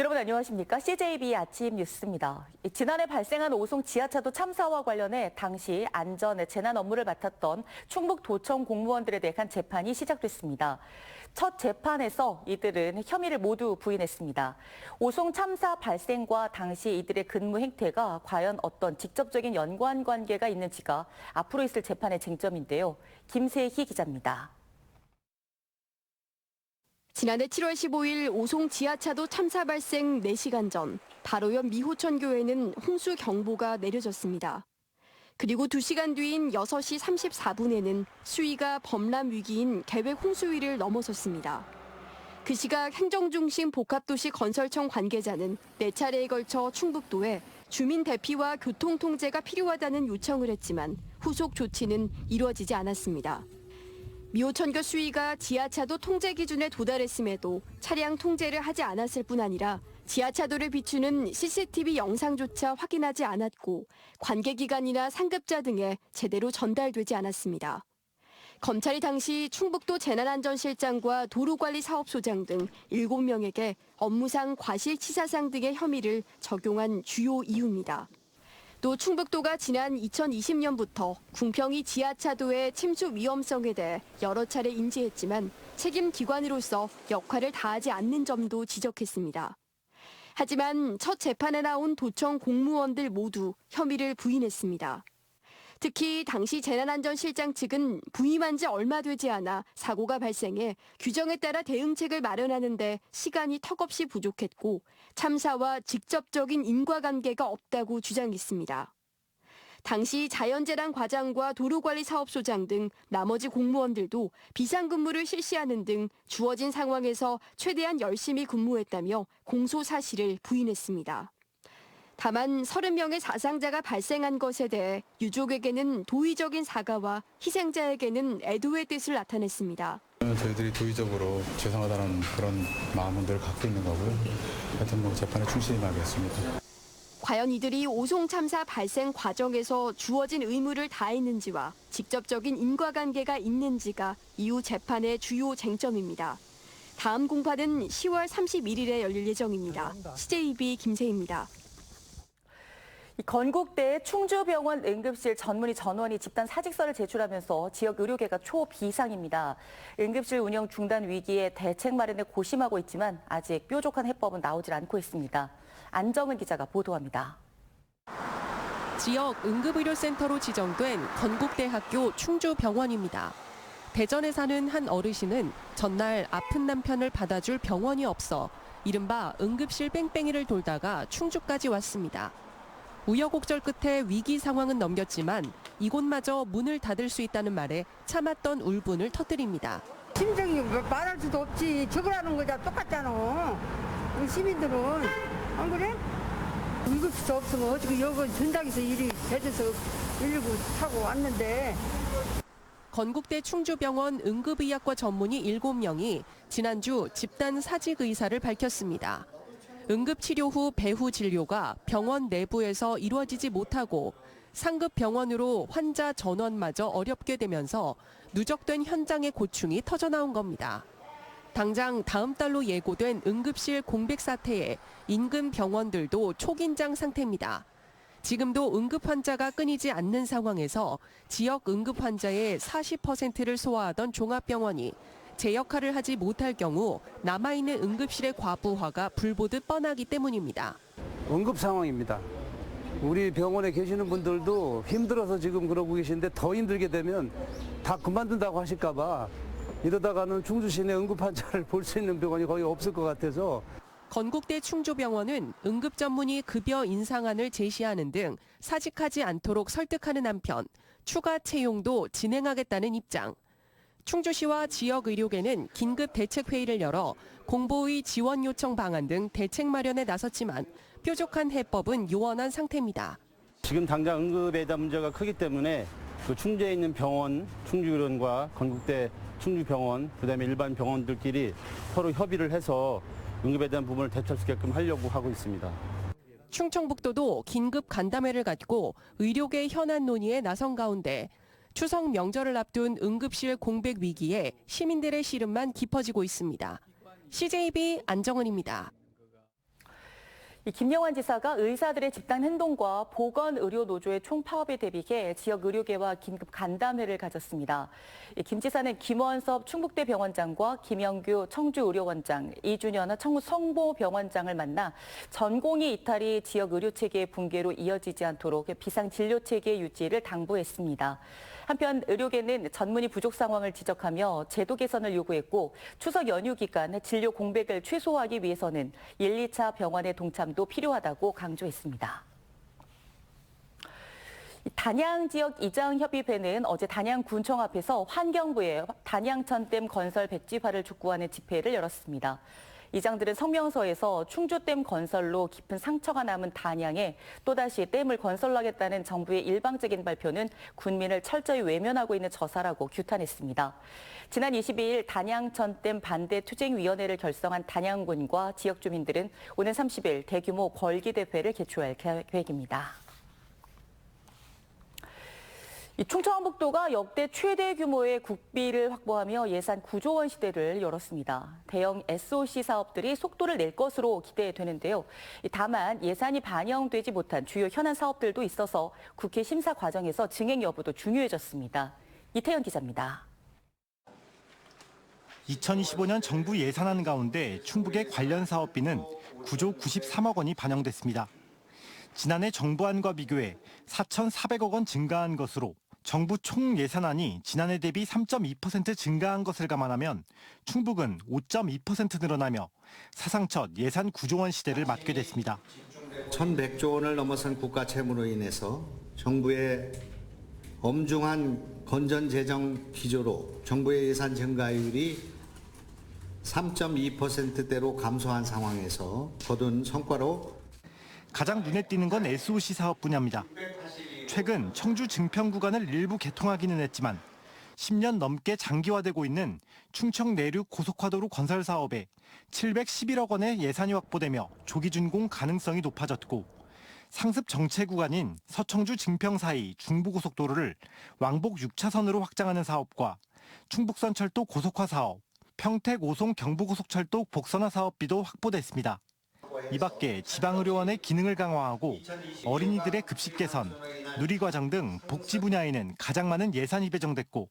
여러분 안녕하십니까? CJB 아침 뉴스입니다. 지난해 발생한 오송 지하차도 참사와 관련해 당시 안전 재난 업무를 맡았던 충북도청 공무원들에 대한 재판이 시작됐습니다. 첫 재판에서 이들은 혐의를 모두 부인했습니다. 오송 참사 발생과 당시 이들의 근무 행태가 과연 어떤 직접적인 연관 관계가 있는지가 앞으로 있을 재판의 쟁점인데요. 김세희 기자입니다. 지난해 7월 15일 오송 지하차도 참사 발생 4시간 전 바로 옆 미호천 교회는 홍수 경보가 내려졌습니다. 그리고 2시간 뒤인 6시 34분에는 수위가 범람 위기인 계획 홍수위를 넘어섰습니다. 그 시각 행정중심 복합도시 건설청 관계자는 4차례에 걸쳐 충북도에 주민 대피와 교통 통제가 필요하다는 요청을 했지만 후속 조치는 이루어지지 않았습니다. 미호천교 수위가 지하차도 통제 기준에 도달했음에도 차량 통제를 하지 않았을 뿐 아니라 지하차도를 비추는 CCTV 영상조차 확인하지 않았고 관계기관이나 상급자 등에 제대로 전달되지 않았습니다. 검찰이 당시 충북도 재난안전실장과 도로관리사업소장 등 7명에게 업무상 과실치사상 등의 혐의를 적용한 주요 이유입니다. 또 충북도가 지난 2020년부터 궁평이 지하차도의 침수 위험성에 대해 여러 차례 인지했지만 책임 기관으로서 역할을 다하지 않는 점도 지적했습니다. 하지만 첫 재판에 나온 도청 공무원들 모두 혐의를 부인했습니다. 특히 당시 재난안전실장 측은 부임한 지 얼마 되지 않아 사고가 발생해 규정에 따라 대응책을 마련하는 데 시간이 턱없이 부족했고 참사와 직접적인 인과관계가 없다고 주장했습니다. 당시 자연재난 과장과 도로관리사업소장 등 나머지 공무원들도 비상근무를 실시하는 등 주어진 상황에서 최대한 열심히 근무했다며 공소 사실을 부인했습니다. 다만 30명의 사상자가 발생한 것에 대해 유족에게는 도의적인 사과와 희생자에게는 애도의 뜻을 나타냈습니다. 저희들이 도의적으로 죄송하다는 그런 마음은 늘 갖고 있는 거고요. 하여튼 재판에 충실히 임하겠습니다. 과연 이들이 오송 참사 발생 과정에서 주어진 의무를 다했는지와 직접적인 인과관계가 있는지가 이후 재판의 주요 쟁점입니다. 다음 공판은 10월 31일에 열릴 예정입니다. CJB 김세희입니다. 건국대 충주병원 응급실 전문의 전원이 집단 사직서를 제출하면서 지역 의료계가 초비상입니다. 응급실 운영 중단 위기에 대책 마련에 고심하고 있지만 아직 뾰족한 해법은 나오질 않고 있습니다. 안정은 기자가 보도합니다. 지역 응급의료센터로 지정된 건국대학교 충주병원입니다. 대전에 사는 한 어르신은 전날 아픈 남편을 받아줄 병원이 없어 이른바 응급실 뺑뺑이를 돌다가 충주까지 왔습니다. 우여곡절 끝에 위기 상황은 넘겼지만 이곳마저 문을 닫을 수 있다는 말에 참았던 울분을 터뜨립니다. 심정이 말할 수도 없지. 적으라는 거자 똑같잖아. 우리 시민들은 안 그래? 응급실 없으면 어떻게 여기 전장에서 일이 돼서 119 타고 왔는데. 건국대 충주병원 응급의학과 전문의 7명이 지난주 집단 사직 의사를 밝혔습니다. 응급치료 후 배후 진료가 병원 내부에서 이루어지지 못하고 상급 병원으로 환자 전원마저 어렵게 되면서 누적된 현장의 고충이 터져나온 겁니다. 당장 다음 달로 예고된 응급실 공백 사태에 인근 병원들도 초긴장 상태입니다. 지금도 응급 환자가 끊이지 않는 상황에서 지역 응급 환자의 40%를 소화하던 종합병원이 제 역할을 하지 못할 경우 남아있는 응급실의 과부하가 불보듯 뻔하기 때문입니다. 응급 상황입니다. 우리 병원에 계시는 분들도 힘들어서 지금 그러고 계신데 더 힘들게 되면 다 그만둔다고 하실까 봐 이러다가는 충주 시내 응급 환자를 볼 수 있는 병원이 거의 없을 것 같아서. 건국대 충주병원은 응급 전문의 급여 인상안을 제시하는 등 사직하지 않도록 설득하는 한편 추가 채용도 진행하겠다는 입장. 충주시와 지역의료계는 긴급 대책회의를 열어 공보의 지원 요청 방안 등 대책 마련에 나섰지만 뾰족한 해법은 요원한 상태입니다. 지금 당장 응급에 대한 문제가 크기 때문에 그 충주에 있는 병원, 충주병원과 건국대 충주병원, 그다음에 일반 병원들끼리 서로 협의를 해서 응급에 대한 부분을 대처할 수 있게끔 하려고 하고 있습니다. 충청북도도 긴급 간담회를 갖고 의료계 현안 논의에 나선 가운데 추석 명절을 앞둔 응급실 공백 위기에 시민들의 시름만 깊어지고 있습니다. CJB 안정은입니다. 김영환 지사가 의사들의 집단 행동과 보건의료노조의 총파업에 대비해 지역 의료계와 긴급 간담회를 가졌습니다. 김 지사는 김원섭 충북대 병원장과 김영규 청주의료원장, 이준현 청주 성모병원장을 만나 전공의 이탈이 지역 의료체계의 붕괴로 이어지지 않도록 비상진료체계 유지를 당부했습니다. 한편 의료계는 전문의 부족 상황을 지적하며 제도 개선을 요구했고 추석 연휴 기간 진료 공백을 최소화하기 위해서는 1, 2차 병원의 동참도 필요하다고 강조했습니다. 단양 지역 이장협의회는 어제 단양군청 앞에서 환경부에 단양천댐 건설 백지화를 촉구하는 집회를 열었습니다. 이장들은 성명서에서 충주댐 건설로 깊은 상처가 남은 단양에 또다시 댐을 건설하겠다는 정부의 일방적인 발표는 군민을 철저히 외면하고 있는 저사라고 규탄했습니다. 지난 22일 단양천댐 반대투쟁위원회를 결성한 단양군과 지역 주민들은 오는 30일 대규모 벌기대회를 개최할 계획입니다. 충청북도가 역대 최대 규모의 국비를 확보하며 예산 9조 원 시대를 열었습니다. 대형 SOC 사업들이 속도를 낼 것으로 기대되는데요. 다만 예산이 반영되지 못한 주요 현안 사업들도 있어서 국회 심사 과정에서 증액 여부도 중요해졌습니다. 이태현 기자입니다. 2025년 정부 예산안 가운데 충북의 관련 사업비는 9조 93억 원이 반영됐습니다. 지난해 정부안과 비교해 4,400억 원 증가한 것으로 정부 총 예산안이 지난해 대비 3.2% 증가한 것을 감안하면 충북은 5.2% 늘어나며 사상 첫 예산 9조 원 시대를 맞게 됐습니다. 1,100조 원을 넘어선 국가 채무로 인해서 정부의 엄중한 건전 재정 기조로 정부의 예산 증가율이 3.2%대로 감소한 상황에서 거둔 성과로 가장 눈에 띄는 건 SOC 사업 분야입니다. 최근 청주 증평 구간을 일부 개통하기는 했지만 10년 넘게 장기화되고 있는 충청 내륙 고속화도로 건설 사업에 711억 원의 예산이 확보되며 조기 준공 가능성이 높아졌고 상습 정체 구간인 서청주 증평 사이 중부고속도로를 왕복 6차선으로 확장하는 사업과 충북선 철도 고속화 사업, 평택 오송 경부고속철도 복선화 사업비도 확보됐습니다. 이 밖에 지방의료원의 기능을 강화하고 어린이들의 급식 개선, 누리과정 등 복지 분야에는 가장 많은 예산이 배정됐고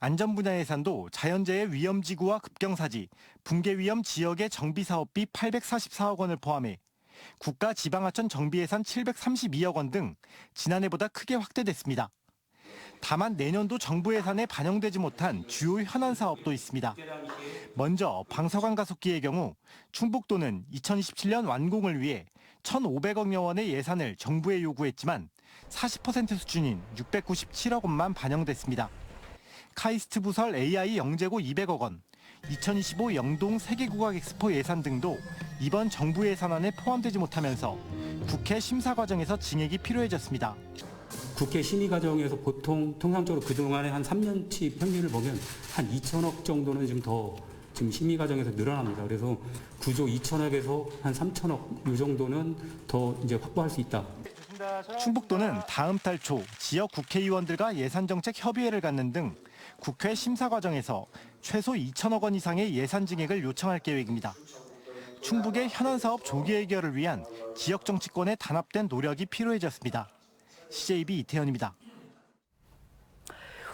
안전 분야 예산도 자연재해 위험지구와 급경사지, 붕괴 위험 지역의 정비사업비 844억 원을 포함해 국가 지방하천 정비 예산 732억 원 등 지난해보다 크게 확대됐습니다. 다만 내년도 정부 예산에 반영되지 못한 주요 현안 사업도 있습니다. 먼저 방서간 가속기의 경우 충북도는 2027년 완공을 위해 1,500억여 원의 예산을 정부에 요구했지만 40% 수준인 697억 원만 반영됐습니다. 카이스트 부설 AI 영재고 200억 원, 2025 영동 세계국악 엑스포 예산 등도 이번 정부 예산안에 포함되지 못하면서 국회 심사 과정에서 증액이 필요해졌습니다. 국회 심의 과정에서 보통 통상적으로 그동안에 한 3년치 평균을 보면 한 2천억 정도는 지금 심의 과정에서 늘어납니다. 그래서 9조 2천억에서 한 3천억 이 정도는 더 이제 확보할 수 있다. 충북도는 다음 달 초 지역 국회의원들과 예산정책 협의회를 갖는 등 국회 심사 과정에서 최소 2천억 원 이상의 예산 증액을 요청할 계획입니다. 충북의 현안 사업 조기 해결을 위한 지역 정치권의 단합된 노력이 필요해졌습니다. CJB 이태현입니다.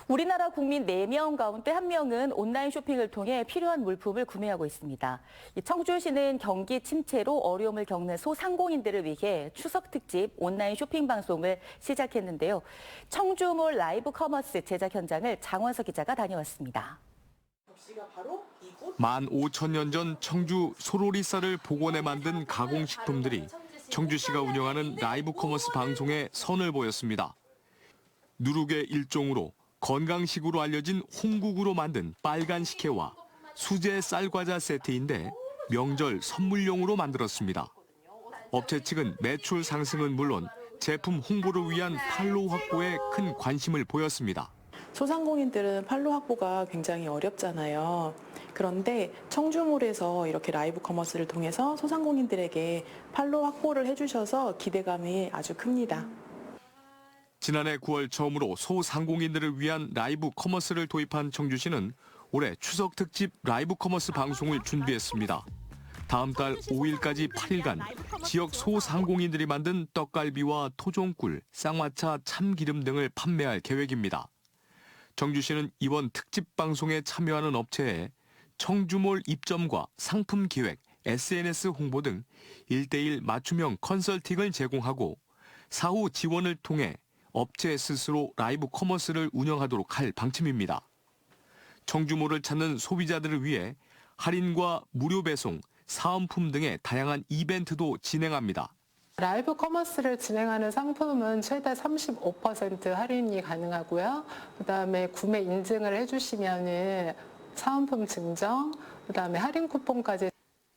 우리나라 국민 4명 가운데 1명은 온라인 쇼핑을 통해 필요한 물품을 구매하고 있습니다. 청주시는 경기 침체로 어려움을 겪는 소상공인들을 위해 추석 특집 온라인 쇼핑 방송을 시작했는데요. 청주몰 라이브 커머스 제작 현장을 장원석 기자가 다녀왔습니다. 15,000년 전 청주 소로리쌀을 복원해 만든 가공식품들이 청주시가 운영하는 라이브 커머스 방송에 선을 보였습니다. 누룩의 일종으로 건강식으로 알려진 홍국으로 만든 빨간 식혜와 수제 쌀과자 세트인데 명절 선물용으로 만들었습니다. 업체 측은 매출 상승은 물론 제품 홍보를 위한 팔로우 확보에 큰 관심을 보였습니다. 소상공인들은 팔로우 확보가 굉장히 어렵잖아요. 그런데 청주몰에서 이렇게 라이브 커머스를 통해서 소상공인들에게 팔로우 확보를 해주셔서 기대감이 아주 큽니다. 지난해 9월 처음으로 소상공인들을 위한 라이브 커머스를 도입한 청주시는 올해 추석 특집 라이브 커머스 방송을 준비했습니다. 다음 달 5일까지 8일간 지역 소상공인들이 만든 떡갈비와 토종꿀, 쌍화차, 참기름 등을 판매할 계획입니다. 청주시는 이번 특집 방송에 참여하는 업체에 청주몰 입점과 상품 기획, SNS 홍보 등 1:1 맞춤형 컨설팅을 제공하고 사후 지원을 통해 업체 스스로 라이브 커머스를 운영하도록 할 방침입니다. 청주몰을 찾는 소비자들을 위해 할인과 무료 배송, 사은품 등의 다양한 이벤트도 진행합니다. 라이브 커머스를 진행하는 상품은 최대 35% 할인이 가능하고요. 그다음에 구매 인증을 해주시면은 사은품 증정, 그다음에 할인 쿠폰까지.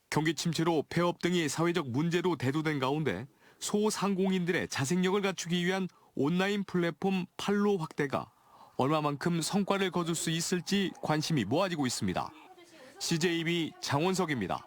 경기 침체로 폐업 등이 사회적 문제로 대두된 가운데 소상공인들의 자생력을 갖추기 위한 온라인 플랫폼 팔로 확대가 얼마만큼 성과를 거둘 수 있을지 관심이 모아지고 있습니다. CJB 장원석입니다.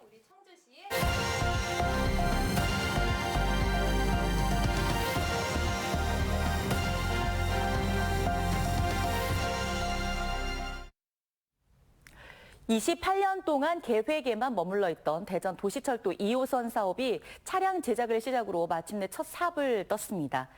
(28년) 동안 계획에만 머물러 있던 대전 도시철도 2호선 사업이 차량 제작을 시작으로 마침내 첫 삽을 떴습니다.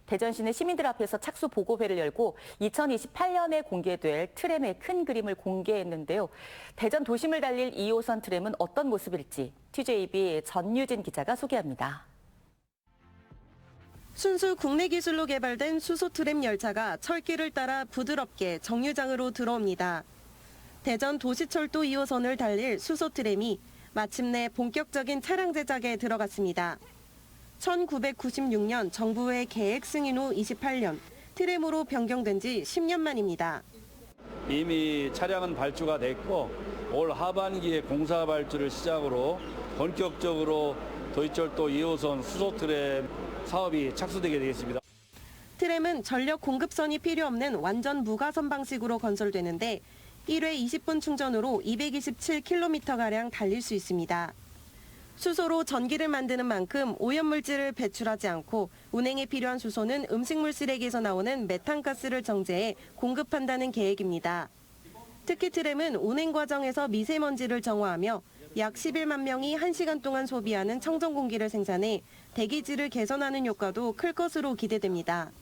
대전시는 시민들 앞에서 착수 보고회를 열고 2028년에 공개될 트램의 큰 그림을 공개했는데요. 대전 도심을 달릴 2호선 트램은 어떤 모습일지 TJB 전유진 기자가 소개합니다. 순수 국내 기술로 개발된 수소 트램 열차가 철길을 따라 부드럽게 정류장으로 들어옵니다. 대전 도시철도 2호선을 달릴 수소 트램이 마침내 본격적인 차량 제작에 들어갔습니다. 1996년 정부의 계획 승인 후 28년, 트램으로 변경된 지 10년 만입니다. 이미 차량은 발주가 됐고 올 하반기에 공사 발주를 시작으로 본격적으로 도시철도 2호선 수소 트램 사업이 착수되게 되겠습니다. 트램은 전력 공급선이 필요 없는 완전 무가선 방식으로 건설되는데 1회 20분 충전으로 227km가량 달릴 수 있습니다. 수소로 전기를 만드는 만큼 오염물질을 배출하지 않고 운행에 필요한 수소는 음식물 쓰레기에서 나오는 메탄가스를 정제해 공급한다는 계획입니다. 특히 트램은 운행 과정에서 미세먼지를 정화하며 약 11만 명이 1시간 동안 소비하는 청정 공기를 생산해 대기질을 개선하는 효과도 클 것으로 기대됩니다.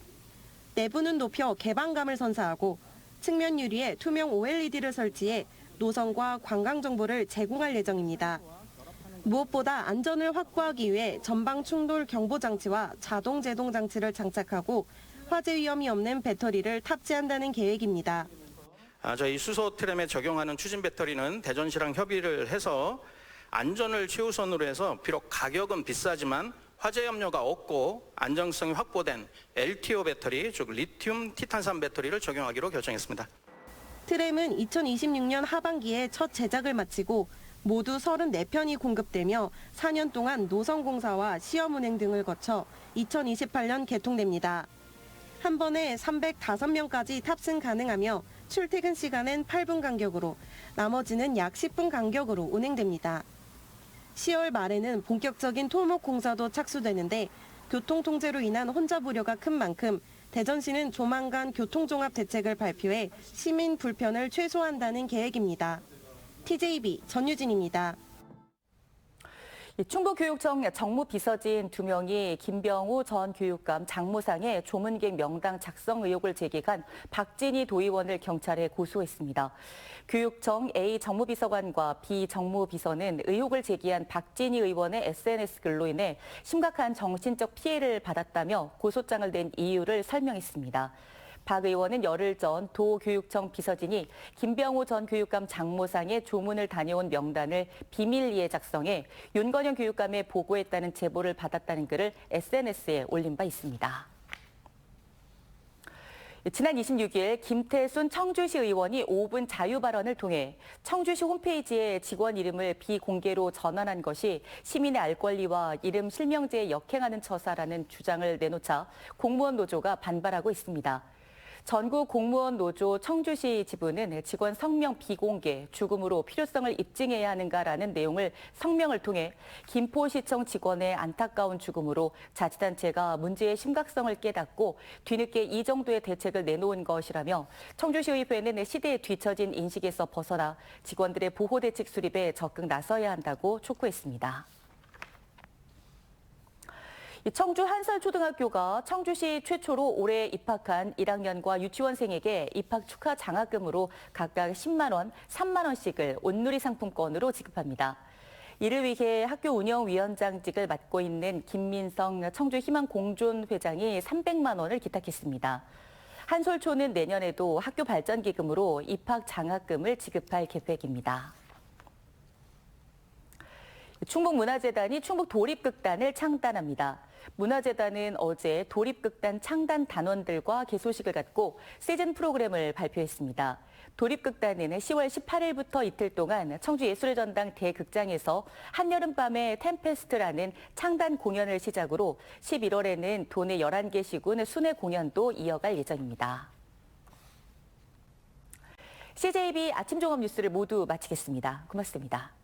내부는 높여 개방감을 선사하고 측면 유리에 투명 OLED를 설치해 노선과 관광 정보를 제공할 예정입니다. 무엇보다 안전을 확보하기 위해 전방 충돌 경보 장치와 자동 제동 장치를 장착하고 화재 위험이 없는 배터리를 탑재한다는 계획입니다. 저희 수소 트램에 적용하는 추진 배터리는 대전시랑 협의를 해서 안전을 최우선으로 해서 비록 가격은 비싸지만 화재 염려가 없고 안정성이 확보된 LTO 배터리, 즉 리튬 티탄산 배터리를 적용하기로 결정했습니다. 트램은 2026년 하반기에 첫 제작을 마치고 모두 34편이 공급되며 4년 동안 노선 공사와 시험 운행 등을 거쳐 2028년 개통됩니다. 한 번에 305명까지 탑승 가능하며 출퇴근 시간은 8분 간격으로 나머지는 약 10분 간격으로 운행됩니다. 10월 말에는 본격적인 토목 공사도 착수되는데 교통 통제로 인한 혼잡 우려가 큰 만큼 대전시는 조만간 교통종합 대책을 발표해 시민 불편을 최소화한다는 계획입니다. TJB 전유진입니다. 충북교육청 정무비서진 2명이 김병우 전 교육감 장모상의 조문객 명단 작성 의혹을 제기한 박진희 도의원을 경찰에 고소했습니다. 교육청 A 정무비서관과 B 정무비서는 의혹을 제기한 박진희 의원의 SNS 글로 인해 심각한 정신적 피해를 받았다며 고소장을 낸 이유를 설명했습니다. 박 의원은 열흘 전 도교육청 비서진이 김병우 전 교육감 장모상의 조문을 다녀온 명단을 비밀리에 작성해 윤건영 교육감에 보고했다는 제보를 받았다는 글을 SNS에 올린 바 있습니다. 지난 26일 김태순 청주시 의원이 5분 자유 발언을 통해 청주시 홈페이지에 직원 이름을 비공개로 전환한 것이 시민의 알 권리와 이름 실명제에 역행하는 처사라는 주장을 내놓자 공무원 노조가 반발하고 있습니다. 전국 공무원 노조 청주시 지부는 직원 성명 비공개, 죽음으로 필요성을 입증해야 하는가라는 내용을 성명을 통해 김포시청 직원의 안타까운 죽음으로 자치단체가 문제의 심각성을 깨닫고 뒤늦게 이 정도의 대책을 내놓은 것이라며 청주시의회는 시대에 뒤처진 인식에서 벗어나 직원들의 보호 대책 수립에 적극 나서야 한다고 촉구했습니다. 청주 한설초등학교가 청주시 최초로 올해 입학한 1학년과 유치원생에게 입학 축하 장학금으로 각각 10만 원, 3만 원씩을 온누리 상품권으로 지급합니다. 이를 위해 학교 운영위원장직을 맡고 있는 김민성 청주희망공존 회장이 300만 원을 기탁했습니다. 한솔초는 내년에도 학교 발전기금으로 입학 장학금을 지급할 계획입니다. 충북문화재단이 충북도립극단을 창단합니다. 문화재단은 어제 도립극단 창단 단원들과 개소식을 갖고 시즌 프로그램을 발표했습니다. 도립극단은 10월 18일부터 이틀 동안 청주예술의 전당 대극장에서 한여름밤의 템페스트라는 창단 공연을 시작으로 11월에는 도내 11개 시군 순회 공연도 이어갈 예정입니다. CJB 아침 종합 뉴스를 모두 마치겠습니다. 고맙습니다.